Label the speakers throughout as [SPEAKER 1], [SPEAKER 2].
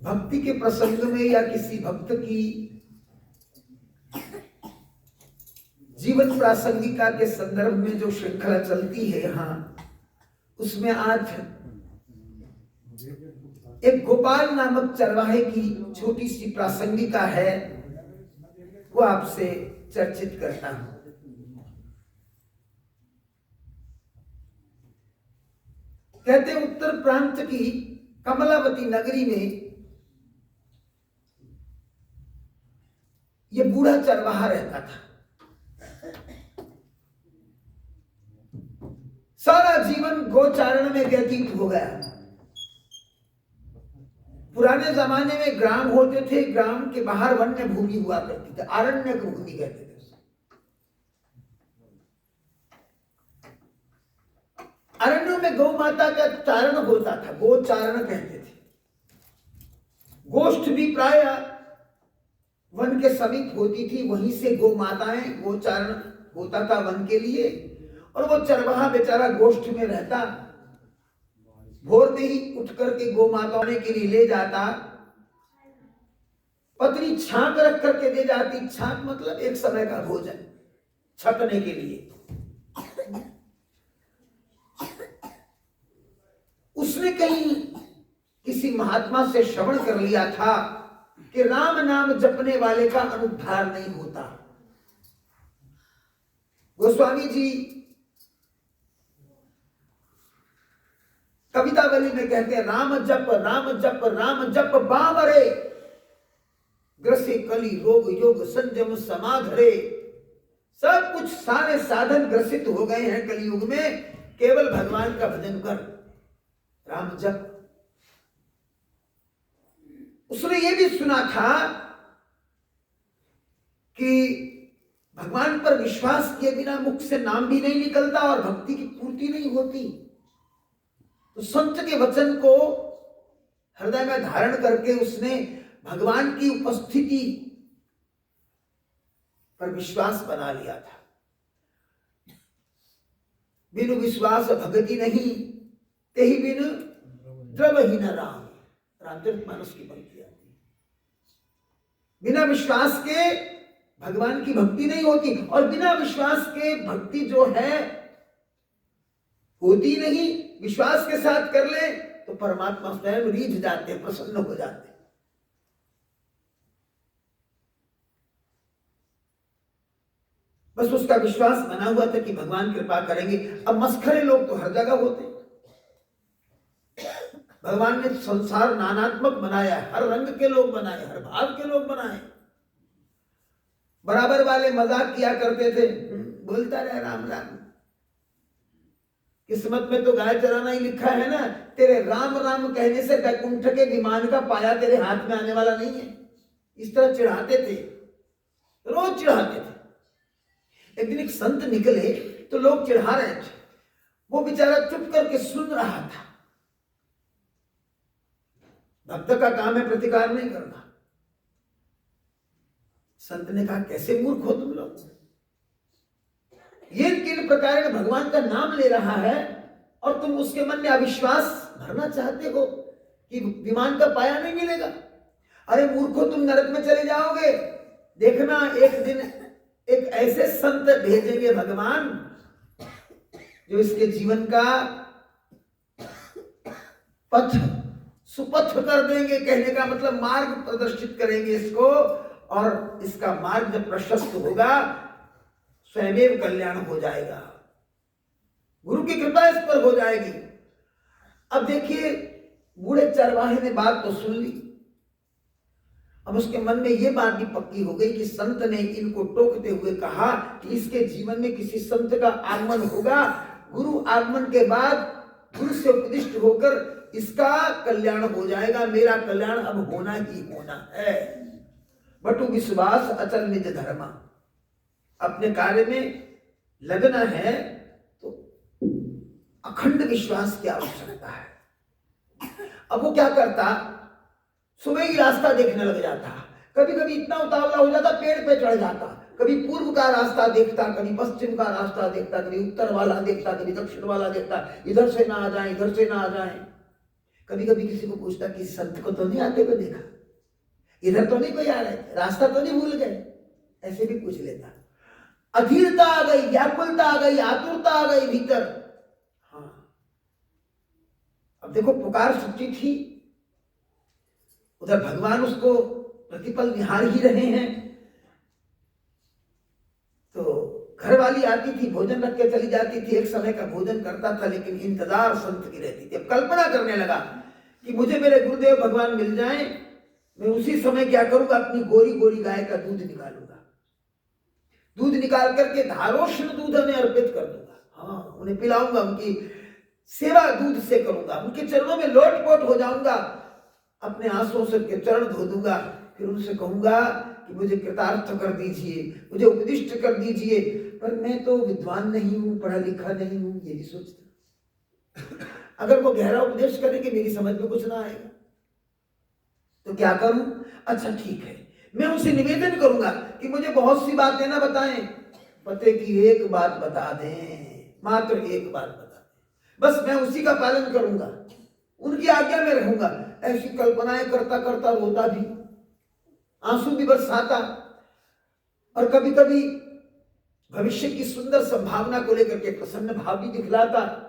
[SPEAKER 1] भक्ति के प्रसंग में या किसी भक्त की जीवन प्रासंगिका के संदर्भ में जो श्रृंखला चलती है यहाँ, उसमें आज एक गोपाल नामक चरवाहे की छोटी सी प्रासंगिका है, वो आपसे चर्चित करता हूं। कहते उत्तर प्रांत की कमलावती नगरी में ये बूढ़ा चरवाहा रहता था। सारा जीवन गोचारण में व्यतीत हो गया। पुराने जमाने में ग्राम होते थे, ग्राम के बाहर वन्य भूमि हुआ करती थी, आरण्य भूमि कहते थे। अरण्यों में गौ माता का चारण होता था, गोचारण कहते थे। गोष्ठ भी प्राय वन के समीप होती थी, वहीं से गौ माताएं, गोचारण होता था वन के लिए। और वो चरवाहा बेचारा गोष्ठ में रहता, भोर में ही उठ करके गौ माताओं के लिए ले जाता, पत्नी छाक रख करके दे जाती। छाक मतलब एक समय का भोजन छकने के लिए। उसने कहीं किसी महात्मा से श्रवण कर लिया था कि राम नाम जपने वाले का अनुद्धार नहीं होता। गोस्वामी जी कवितावली में कहते हैं, राम जप राम जप राम जप बावरे, ग्रसे कली रोग योग संयम समाधरे। सब कुछ सारे साधन ग्रसित हो गए हैं कलयुग में, केवल भगवान का भजन कर, राम जप। उसने ये भी सुना था कि भगवान पर विश्वास किए बिना मुख से नाम भी नहीं निकलता और भक्ति की पूर्ति नहीं होती। तो संत के वचन को हृदय में धारण करके उसने भगवान की उपस्थिति पर विश्वास बना लिया था। बिनु विश्वास भगति नहीं, तेहि बिन द्रवहीन राम, रामचरितमानस की पंक्ति आती है। बिना विश्वास के भगवान की भक्ति नहीं होती, और बिना विश्वास के भक्ति जो है होती नहीं। विश्वास के साथ कर ले तो परमात्मा स्वयं रीझ जाते हैं, प्रसन्न हो जाते हैं। बस उसका विश्वास बना हुआ था कि भगवान कृपा करेंगे। अब मस्खरे लोग तो हर जगह होते हैं। भगवान ने संसार नानात्मक बनाया, हर रंग के लोग बनाए, हर भाव के लोग बनाए। बराबर वाले मजाक किया करते थे, बोलता रहे राम राम। किस्मत में तो गाय चराना ही लिखा है ना, तेरे राम राम कहने से बैकुंठ के विमान का पाया तेरे हाथ में आने वाला नहीं है। इस तरह चिढ़ाते थे, रोज चिढ़ाते थे। एक दिन एक संत निकले तो लोग चिढ़ा रहे थे, वो बेचारा चुप करके सुन रहा था। भक्त का काम है प्रतिकार नहीं करना। संत ने कहा, कैसे मूर्ख हो तुम लोग, ये किन प्रकार भगवान का नाम ले रहा है और तुम उसके मन में अविश्वास भरना चाहते हो कि विमान का पाया नहीं मिलेगा। अरे मूर्खो, तुम नरक में चले जाओगे। देखना एक दिन एक ऐसे संत भेजेंगे भगवान जो इसके जीवन का पथ सुपथ कर देंगे। कहने का मतलब मार्ग प्रदर्शित करेंगे इसको, और इसका मार्ग जब प्रशस्त होगा स्वयं कल्याण हो जाएगा, गुरु की कृपा इस पर हो जाएगी। अब देखिए, बूढ़े चरवाहे ने बात तो सुन ली। अब उसके मन में यह बात भी पक्की हो गई कि संत ने इनको टोकते हुए कहा कि इसके जीवन में किसी संत का आगमन होगा। गुरु आगमन के बाद गुरु से उपदिष्ट होकर इसका कल्याण हो जाएगा। मेरा कल्याण अब होना ही होना है। बटु विश्वास अचल निज धर्मा, अपने कार्य में लगना है तो अखंड विश्वास की आवश्यकता है। अब वो क्या करता, सुबह ही रास्ता देखने लग जाता। कभी कभी इतना उतावला हो जाता, पेड़ पे चढ़ जाता। कभी पूर्व का रास्ता देखता, कभी पश्चिम का रास्ता देखता, कभी उत्तर वाला देखता, कभी दक्षिण वाला देखता, इधर से ना आ जाए, इधर से ना आ जाए। कभी कभी किसी को पूछता कि संत को तो नहीं आते हुए देखा, इधर तो नहीं कोई आ रहे, रास्ता तो नहीं भूल गए, ऐसे भी पूछ लेता। अधीरता आ गई, व्याकुलता आ गई, आतुरता आ गई भीतर। हाँ, अब देखो पुकार सच्ची थी, उधर भगवान उसको प्रतिपल निहार ही रहे हैं। तो घरवाली आती थी, भोजन रख के चली जाती थी, एक समय का भोजन करता था, लेकिन इंतजार संत की रहती थी। अब कल्पना करने लगा कि मुझे मेरे गुरुदेव भगवान मिल जाएं, मैं उसी समय क्या करूंगा, अपनी गोरी गोरी गाय का दूध निकालूंगा, दूध निकाल करके धारोष्ण दूध उन्हें अर्पित कर दूंगा। हाँ, उन्हें पिलाऊंगा, उनकी सेवा दूध से करूंगा, उनके चरणों में लोटपोट हो जाऊंगा, अपने आंसुओं से उनके चरण धो दूंगा, फिर उनसे कहूंगा कि मुझे कृतार्थ कर दीजिए, मुझे उपदिष्ट कर दीजिए, पर मैं तो विद्वान नहीं हूं, पढ़ा लिखा नहीं हूं, ये भी सोचता। अगर वो गहरा उपदेश करे कि मेरी समझ में कुछ ना आएगा तो क्या करूं? अच्छा ठीक है, मैं उनसे निवेदन करूंगा कि मुझे बहुत सी बातें ना बताएं, पते की एक बात बता दें, मात्र एक बात बता दें, बस मैं उसी का पालन करूंगा, उनकी आज्ञा में रहूंगा। ऐसी कल्पनाएं करता करता रोता भी, आंसू भी बरसाता, और कभी कभी भविष्य की सुंदर संभावना को लेकर के प्रसन्न भाव भी दिखलाता।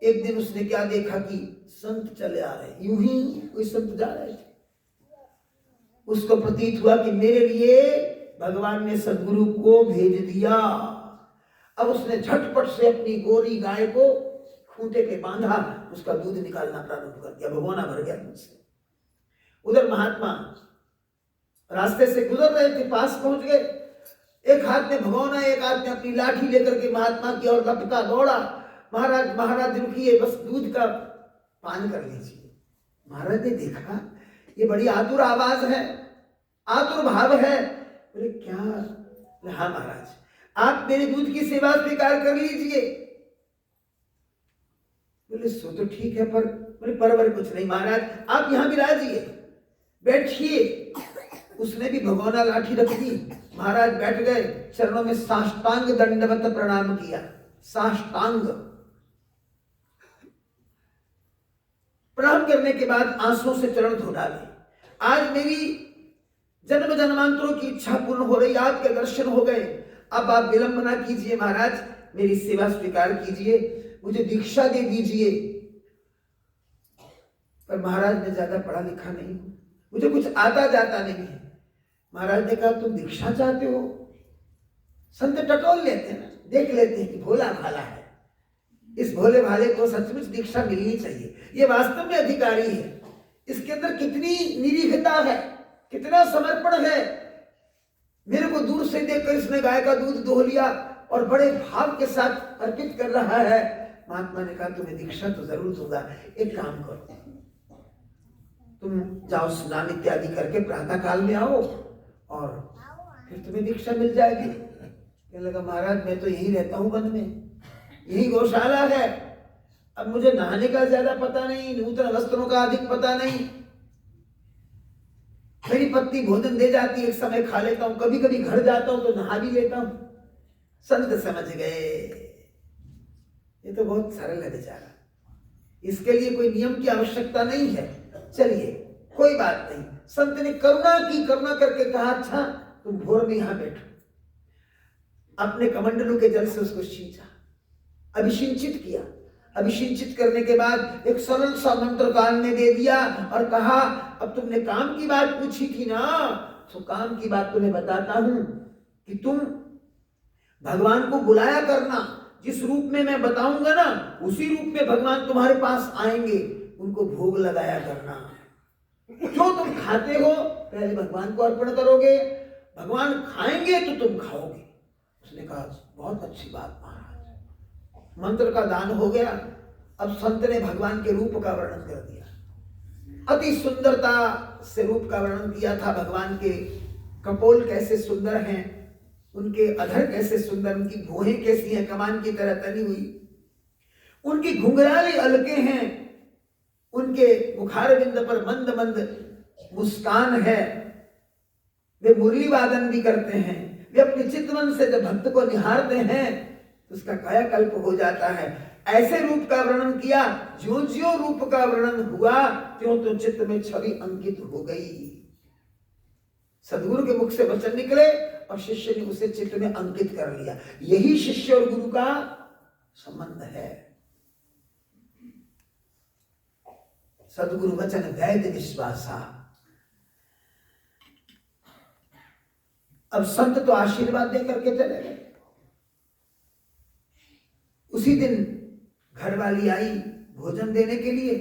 [SPEAKER 1] एक दिन उसने क्या देखा कि संत चले आ रहे, यूं ही कोई संत जा रहे थे, उसको प्रतीत हुआ कि मेरे लिए भगवान ने सदगुरु को भेज दिया। अब उसने झटपट से अपनी गोरी गाय को खूंटे पे बांधा, उसका दूध निकालना प्रारंभ कर दिया, भगोना भर गया दूध से। उधर महात्मा रास्ते से गुजर रहे थे, पास पहुंच गए, एक हाथ में भगोना, एक हाथ में अपनी लाठी लेकर के महात्मा की ओर लपका दौड़ा। महाराज महाराज रुकिए, बस दूध का पान कर लीजिए। महाराज ने देखा ये बड़ी आतुर आवाज है, आतुर भाव है। बोले क्या? हाँ महाराज, आप मेरे दूध की सेवा स्वीकार कर लीजिए। बोले सो तो ठीक है, पर बोले परवर कुछ नहीं महाराज, आप यहाँ विराजिए, बैठिए। उसने भी भगोना लाठी रख दी, महाराज बैठ गए, चरणों में साष्टांग दंडवत प्रणाम किया। साष्टांग प्रणाम करने के बाद आंसुओं से चरण धो डाले। आज मेरी जन्म जन्मांतरों की इच्छा पूर्ण हो रही, आपके दर्शन हो गए, अब आप विलंब ना कीजिए महाराज, मेरी सेवा स्वीकार कीजिए, मुझे दीक्षा दे दीजिए। पर महाराज मैं ज्यादा पढ़ा लिखा नहीं हूं, मुझे कुछ आता जाता नहीं है। महाराज ने कहा तुम दीक्षा चाहते हो? संत टटोल लेते हैं ना, देख लेते हैं कि भोला भाला है, इस भोले भाले को सचमुच दीक्षा मिलनी चाहिए, ये वास्तव में अधिकारी है, इसके अंदर कितनी निरीहता है, कितना समर्पण है। मेरे को दूर से देखकर इसने गाय का दूध दोह लिया और बड़े भाव के साथ अर्पित कर रहा है। महात्मा ने कहा तुम्हें दीक्षा तो जरूर दूंगा, एक काम करो, तुम जाओ स्नान इत्यादि करके प्रातः काल में आओ और फिर तुम्हें दीक्षा मिल जाएगी। कहने लगा महाराज मैं तो यही रहता हूं वन में, यही गौशाला है, अब मुझे नहाने का ज्यादा पता नहीं, नूतन वस्त्रों का अधिक पता नहीं, मेरी पत्नी भोजन दे जाती है, एक समय खा लेता हूं, कभी कभी घर जाता हूं तो नहा भी लेता हूं। संत समझ गए ये तो बहुत सरल है बेचारा, इसके लिए कोई नियम की आवश्यकता नहीं है, चलिए कोई बात नहीं। संत ने करुणा की, करुणा करके कहा अच्छा तुम भोर में यहां बैठो। अपने कमंडलों के जल से उसको सींचा, अभिषिंचित किया। अभिषिंचित करने के बाद एक सरल सा मंत्र कान ने दे दिया और कहा अब तुमने काम की बात पूछी थी ना, तो काम की बात तुम्हें बताता हूं कि तुम भगवान को बुलाया करना, जिस रूप में मैं बताऊंगा ना उसी रूप में भगवान तुम्हारे पास आएंगे, उनको भोग लगाया करना। जो तुम खाते हो पहले भगवान को अर्पण करोगे, भगवान खाएंगे तो तुम खाओगे। उसने कहा बहुत अच्छी बात महाराज। मंत्र का दान हो गया। अब संत ने भगवान के रूप का वर्णन कर दिया, अति सुंदरता से रूप का वर्णन किया था। भगवान के कपोल कैसे सुंदर हैं, उनके अधर कैसे सुंदर, उनकी भुहें कैसी हैं, कमान की तरह तनी हुई, उनकी घुंघराली अलके हैं, उनके मुखारविंद पर मंद मंद मुस्कान है, वे मुरली वादन भी करते हैं, वे अपने चितवन से जब भक्त को निहारते हैं तो उसका कायाकल्प हो जाता है। ऐसे रूप का वर्णन किया, ज्यों ज्यों रूप का वर्णन हुआ त्यों तो चित्त में छवि अंकित हो गई। सदगुरु के मुख से वचन निकले और शिष्य ने उसे चित्त में अंकित कर लिया। यही शिष्य और गुरु का संबंध है। सदगुरु वचन वैद विश्वासा। अब संत तो आशीर्वाद दे करके चले गए। उसी दिन घरवाली आई भोजन देने के लिए,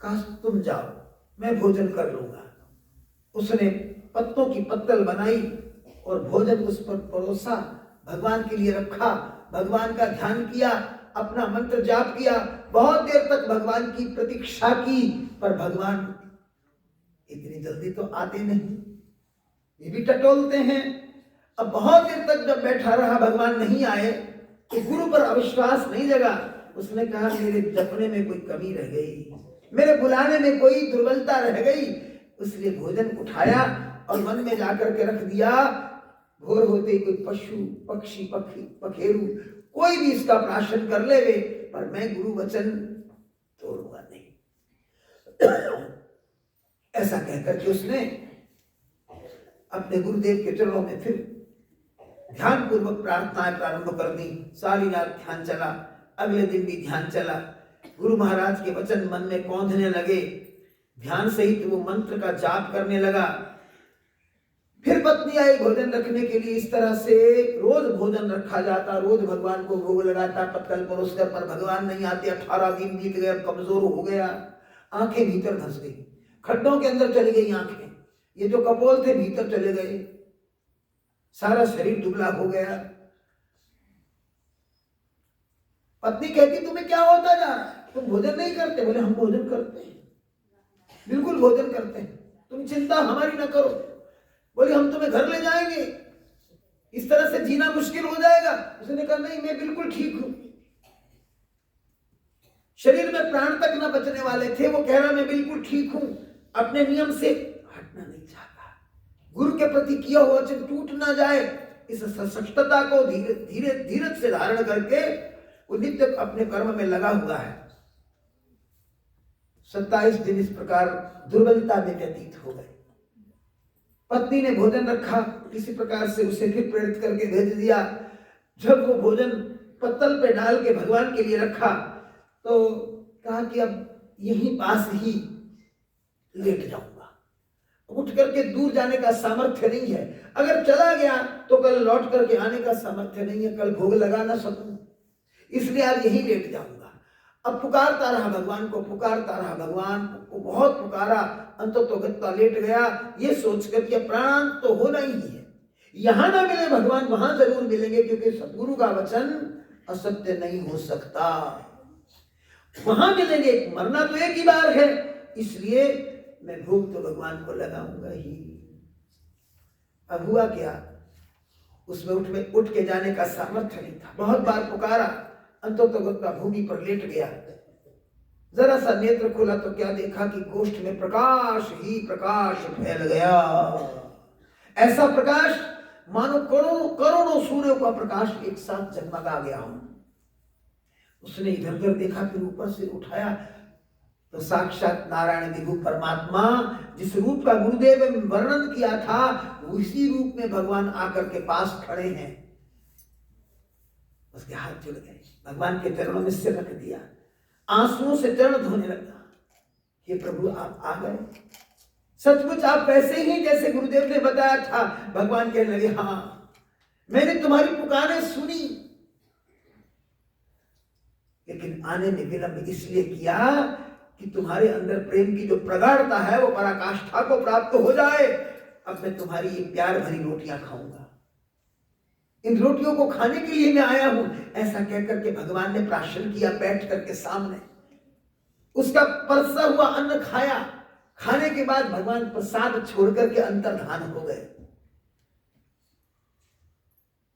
[SPEAKER 1] कहा तुम जाओ मैं भोजन कर लूंगा। उसने पत्तों की पत्तल बनाई और भोजन उस पर परोसा, भगवान के लिए रखा, भगवान का ध्यान किया, अपना मंत्र जाप किया। बहुत देर तक भगवान की प्रतीक्षा की, पर भगवान इतनी जल्दी तो आते नहीं, ये भी टटोलते हैं। अब बहुत देर तक जब बैठा रहा भगवान नहीं आए तो गुरु पर अविश्वास नहीं जगा। उसने कहा मेरे जपने में कोई कमी रह गई, मेरे बुलाने में कोई दुर्बलता रह गई। इसलिए भोजन उठाया और मन में जाकर के रख दिया। भोर होते कोई पशु पक्षी पखेरु कोई भी इसका प्राशन कर लेवे, पर मैं गुरु वचन तोड़ूंगा नहीं। ऐसा कहकर के उसने अपने गुरुदेव के चरणों में फिर ध्यान पूर्वक प्रार्थनाएं प्रारंभ कर दी। सारी रात ध्यान चला, अगले दिन भी ध्यान चला। गुरु महाराज के वचन मन में कौंधने लगे। ध्यान सहित वो मंत्र का जाप करने लगा। फिर पत्नी आई भोजन रखने के लिए। इस तरह से रोज भोजन रखा जाता, रोज भगवान को भोग लगाता, पत्तल परोसकर, पर भगवान नहीं आते। 18 दिन बीत गए, कमजोर हो गया, आंखें भीतर धंस गई, खड्डों के अंदर चली गई आंखें। ये जो कपोल थे भीतर चले गए, सारा शरीर दुबला हो गया। पत्नी कहती तुम्हें क्या होता जा रहा है, तुम भोजन नहीं करते? बोले हम भोजन करते हैं, बिल्कुल भोजन करते हैं, तुम चिंता हमारी न करो। बोले हम तुम्हें घर ले जाएंगे, इस तरह से जीना मुश्किल हो जाएगा। उसने कहा नहीं मैं बिल्कुल ठीक हूं। शरीर में प्राण तक न बचने वाले थे, वो कह रहा मैं बिल्कुल ठीक हूं, अपने नियम से हटना नहीं चाहता। गुरु के प्रति किया हुआ वचन टूट ना जाए, इस सशक्तता को धीरे धीरे धीरज से धारण करके वो नित्य अपने कर्म में लगा हुआ है। 27 दिन इस प्रकार दुर्बलता में व्यतीत हो गए। पत्नी ने भोजन रखा, किसी प्रकार से उसे फिर प्रेरित करके भेज दिया। जब वो भोजन पत्तल पे डाल के भगवान के लिए रखा तो कहा कि अब यहीं पास ही लेट जाऊंगा। उठ करके दूर जाने का सामर्थ्य नहीं है, अगर चला गया तो कल लौट करके आने का सामर्थ्य नहीं है, कल भोग लगा ना सकूं, इसलिए आज यहीं लेट जाऊंगा। अब पुकारता रहा भगवान को, पुकारता रहा भगवान को, बहुत पुकारा, अंततोगत्वा लेट गया। ये सोचकर कि प्राण तो होना ही है, यहां ना मिले भगवान वहां जरूर मिलेंगे, क्योंकि सतगुरु का वचन असत्य नहीं हो सकता। वहां मिलेंगे, मरना तो एक ही बार है, इसलिए मैं भोग तो भगवान को लगाऊंगा ही। अब हुआ क्या, उसमें उठ के जाने का सामर्थ्य नहीं था। बहुत बार पुकारा, अंततोगत्वा भूमि पर लेट गया। जरा सा नेत्र खोला तो क्या देखा कि गोष्ठ में प्रकाश ही प्रकाश फैल गया। ऐसा प्रकाश मानो करोड़ों सूर्यों का प्रकाश एक साथ जगमगा गया हो। उसने इधर उधर देखा, फिर ऊपर से उठाया तो साक्षात नारायण विभु परमात्मा, जिस रूप का गुरुदेव ने वर्णन किया था, उसी रूप में भगवान आकर के पास खड़े हैं। उसके हाथ जुड़ गए, भगवान के चरणों में सिर रख दिया, आंसुओं से चरण धोने लगा। हे प्रभु आप आ गए, सचमुच आप वैसे ही जैसे गुरुदेव ने बताया था। भगवान कहने लगे हाँ मैंने तुम्हारी पुकारें सुनी, लेकिन आने में विलंब इसलिए किया कि तुम्हारे अंदर प्रेम की जो प्रगाढ़ता है वो पराकाष्ठा को प्राप्त हो जाए। अब मैं तुम्हारी ये प्यार भरी रोटियां खाऊंगा, इन रोटियों को खाने के लिए मैं आया हूं। ऐसा कहकर के भगवान ने प्राशन किया, बैठ करके सामने उसका परसा हुआ अन्न खाया। खाने के बाद भगवान प्रसाद छोड़ करके अंतर्धान हो गए।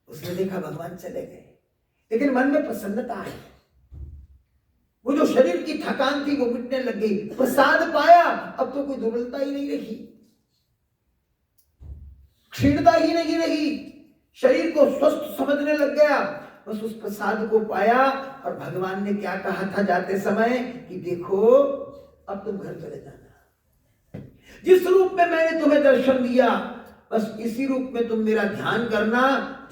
[SPEAKER 1] उसने देखा भगवान चले गए, लेकिन मन में प्रसन्नता आई। वो जो शरीर की थकान थी वो मिटने लग गई, प्रसाद पाया, अब तो कोई दुर्बलता ही नहीं रही, क्षीणता ही नहीं रही, शरीर को स्वस्थ समझने लग गया। बस उस प्रसाद को पाया। और भगवान ने क्या कहा था जाते समय कि देखो अब तुम घर चले जाना, जिस रूप में मैंने तुम्हें दर्शन दिया बस इसी रूप में तुम मेरा ध्यान करना,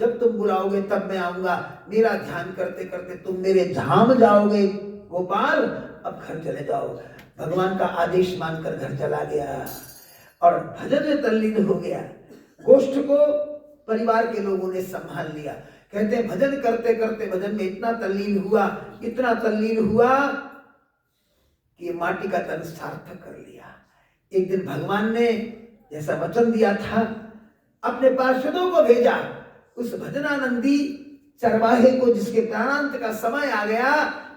[SPEAKER 1] जब तुम बुलाओगे तब मैं आऊंगा। मेरा ध्यान करते करते तुम मेरे धाम जाओगे गोपाल, अब घर चले जाओ। भगवान का आदेश मानकर घर चला गया और भजन में तल्लीन हो गया। गोष्ठ को परिवार के लोगों ने संभाल लिया। कहते हैं भजन करते करते भजन में इतना तल्लीन हुआ कि माटी का तन सार्थक कर लिया। एक दिन भगवान ने जैसा वचन दिया था अपने पार्षदों को भेजा, उस भजनानंदी चरवाहे को जिसके प्राणांत का समय आ गया,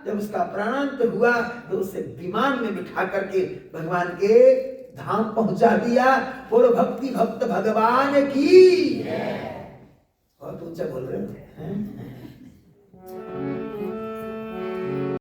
[SPEAKER 1] जब उसका प्राणांत हुआ तो उसे विमान में बिठा करके भगवान के धाम पहुंचा दिया। बोलो भक्ति भक्त भगवान की। बहुत ऊंचा बोल रहे हैं।